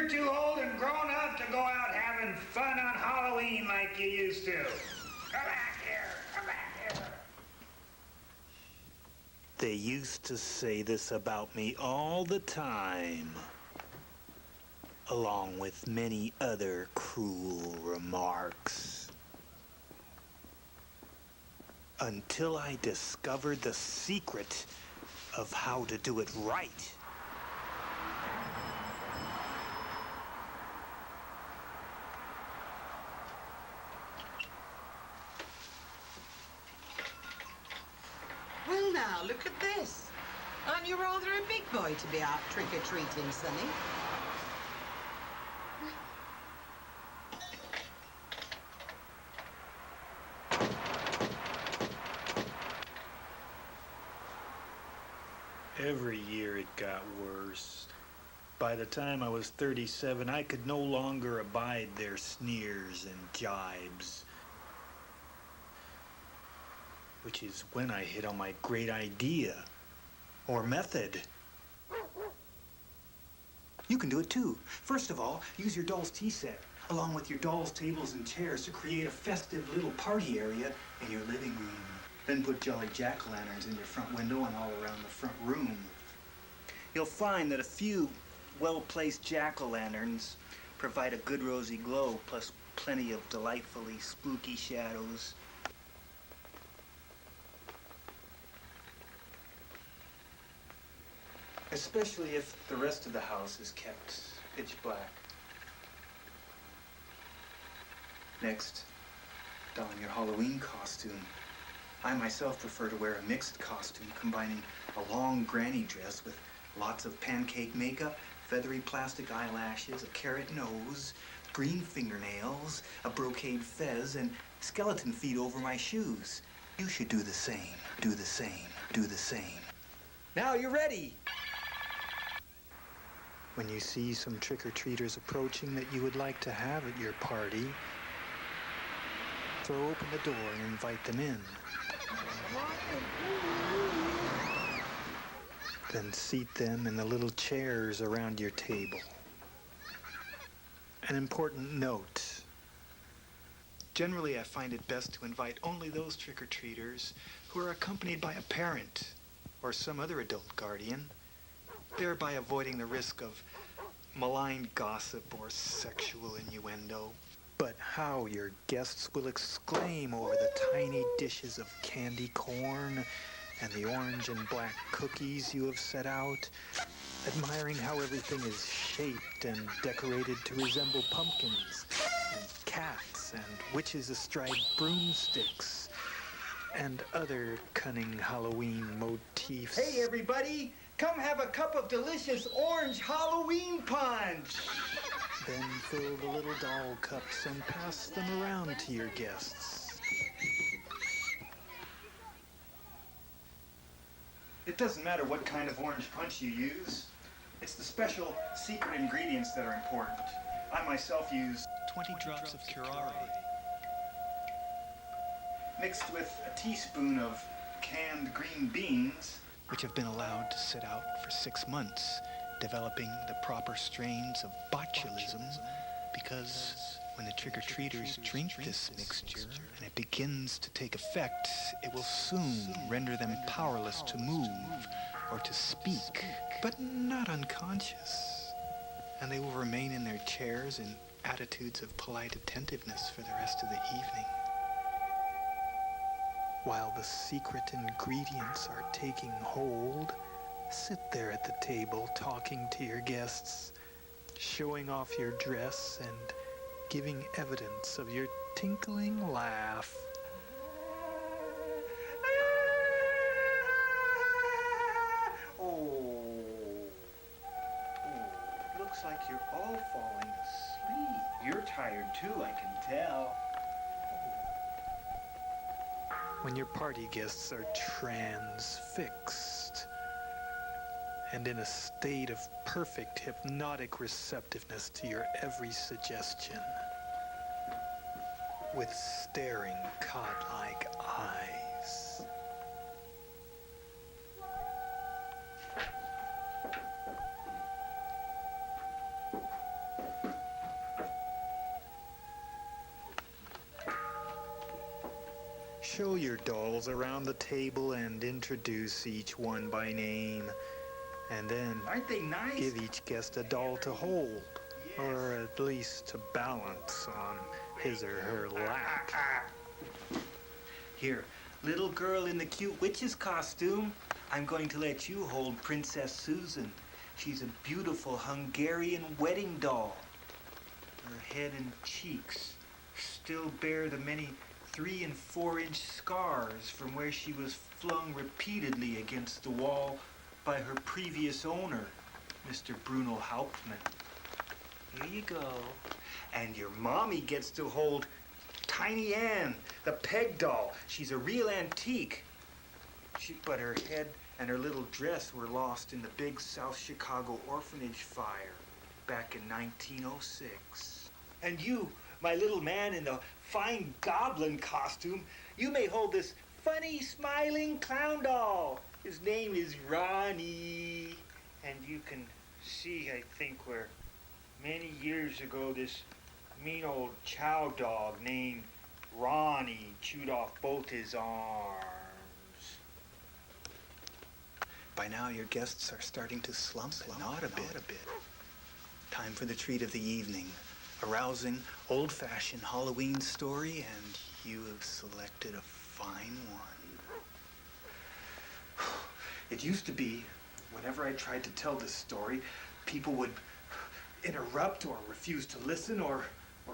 You're too old and grown up to go out having fun on Halloween like you used to. Come back here. Come back here. They used to say this about me all the time, along with many other cruel remarks. Until I discovered the secret of how to do it right. Well now, look at this. Aren't you rather a big boy to be out trick-or-treating, Sonny? Every year it got worse. By the time I was 37, I could no longer abide their sneers and jibes. Which is when I hit on my great idea, or method. You can do it too. First of all, use your doll's tea set, along with your doll's tables and chairs to create a festive little party area in your living room. Then put jolly jack-o'-lanterns in your front window and all around the front room. You'll find that a few well-placed jack-o'-lanterns provide a good rosy glow, plus plenty of delightfully spooky shadows. Especially if the rest of the house is kept pitch black. Next, don your Halloween costume. I myself prefer to wear a mixed costume combining a long granny dress with lots of pancake makeup, feathery plastic eyelashes, a carrot nose, green fingernails, a brocade fez, and skeleton feet over my shoes. You should do the same, do the same, do the same. Now you're ready! When you see some trick-or-treaters approaching that you would like to have at your party, throw open the door and invite them in. Then seat them in the little chairs around your table. An important note. Generally, I find it best to invite only those trick-or-treaters who are accompanied by a parent or some other adult guardian, thereby avoiding the risk of malign gossip or sexual innuendo. But how your guests will exclaim over the tiny dishes of candy corn and the orange and black cookies you have set out, admiring how everything is shaped and decorated to resemble pumpkins, and cats, and witches astride broomsticks, and other cunning Halloween motifs. Hey, everybody! Come have a cup of delicious orange Halloween punch! Then fill the little doll cups and pass them around to your guests. It doesn't matter what kind of orange punch you use. It's the special secret ingredients that are important. I myself use 20 drops of curare, mixed with a teaspoon of canned green beans, which have been allowed to sit out for 6 months, developing the proper strains of botulism, because when the trick-or-treaters drink this mixture and it begins to take effect, it will soon render them powerless to move or to speak, but not unconscious. And they will remain in their chairs in attitudes of polite attentiveness for the rest of the evening, while the secret ingredients are taking hold. Sit there at the table talking to your guests, showing off your dress and giving evidence of your tinkling laugh. Oh, looks like you're all falling asleep. You're tired too, I can tell. When your party guests are transfixed and in a state of perfect hypnotic receptiveness to your every suggestion, with staring cod-like eyes. show your dolls around the table and introduce each one by name. And then Aren't they nice? give each guest a doll to hold, or at least to balance on his or her lap. Here, little girl in the cute witch's costume, I'm going to let you hold Princess Susan. She's a beautiful Hungarian wedding doll. Her head and cheeks still bear the many 3- and 4-inch scars from where she was flung repeatedly against the wall by her previous owner, Mr. Bruno Hauptmann. Here you go. And your mommy gets to hold Tiny Ann, the peg doll. She's a real antique. But her head and her little dress were lost in the big South Chicago orphanage fire back in 1906. And you, my little man in the fine goblin costume, you may hold this funny, smiling clown doll. His name is Ronnie. And you can see, I think, where many years ago this mean old chow dog named Ronnie chewed off both his arms. By now, your guests are starting to slump and nod a bit. Time for the treat of the evening. A rousing, old-fashioned Halloween story, and you have selected a fine one. It used to be, whenever I tried to tell this story, people would interrupt or refuse to listen or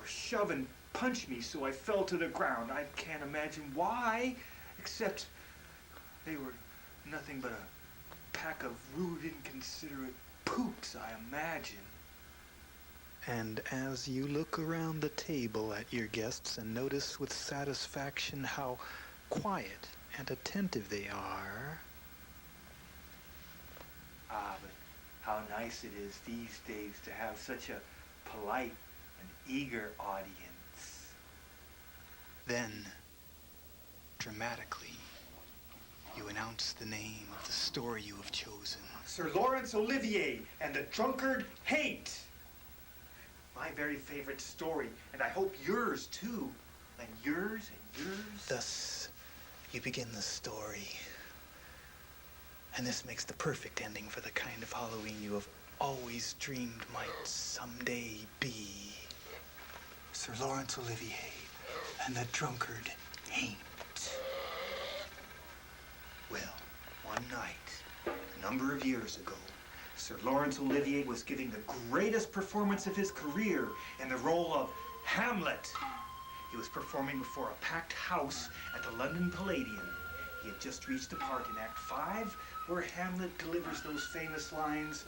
shove and punch me so I fell to the ground. I can't imagine why, except they were nothing but a pack of rude, inconsiderate poops, I imagine. And as you look around the table at your guests and notice with satisfaction how quiet and attentive they are... Ah, but how nice it is these days to have such a polite and eager audience. Then, dramatically, you announce the name of the story you have chosen. Sir Laurence Olivier and the Drunkard Hate. My very favorite story, and I hope yours too. And yours and yours. Thus, you begin the story. And this makes the perfect ending for the kind of Halloween you have always dreamed might someday be. Sir Laurence Olivier and the Drunkard Hate. Well, one night, a number of years ago, Sir Laurence Olivier was giving the greatest performance of his career in the role of Hamlet. He was performing before a packed house at the London Palladium. He had just reached the part in Act 5 where Hamlet delivers those famous lines,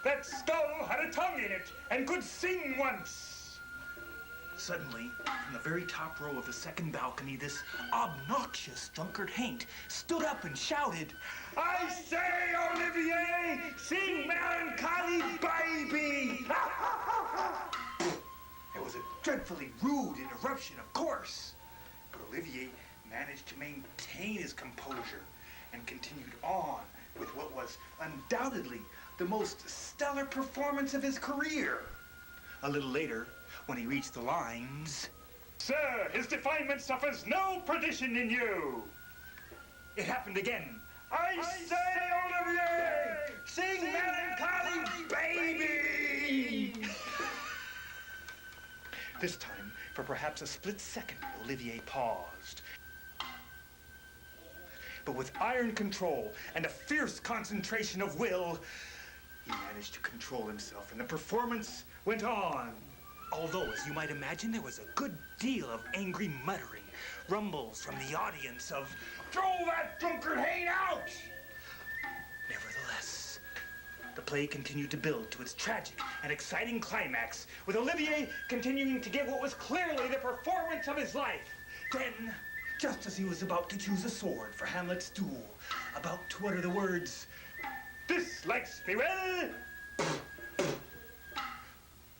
"That skull had a tongue in it and could sing once." Suddenly, from the very top row of the second balcony, this obnoxious drunkard Haint stood up and shouted, "I say, Olivier, sing Melancholy Baby!" It was a dreadfully rude interruption, of course, but Olivier managed to maintain his composure and continued on with what was undoubtedly the most stellar performance of his career. A little later, when he reached the lines, "Sir, his definement suffers no perdition in you," it happened again. "I say, Olivier, sing Melancholy Baby!" This time, for perhaps a split second, Olivier paused. But with iron control and a fierce concentration of will, he managed to control himself, and the performance went on. Although, as you might imagine, there was a good deal of angry muttering, rumbles from the audience of, "Throw that drunkard Haint out!" Nevertheless, the play continued to build to its tragic and exciting climax, with Olivier continuing to give what was clearly the performance of his life. Then, just as he was about to choose a sword for Hamlet's duel, about to utter the words, "This likes me well,"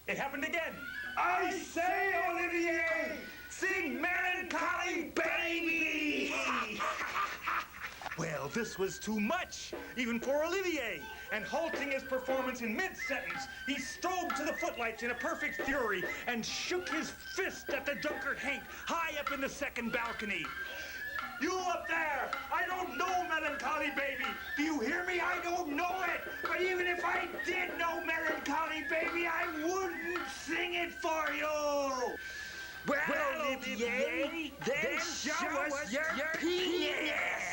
it happened again. "I say, Olivier, sing Melancholy Baby!" Well, this was too much, even for Olivier, and halting his performance in mid-sentence, he strode to the footlights in a perfect fury and shook his fist at the drunkard Haint high up in the second balcony. You up there! I don't know Melancholy Baby! Do you hear me? I don't know it! But even if I did know Melancholy Baby, I wouldn't sing it for you! Well, Olivier, then show us your penis!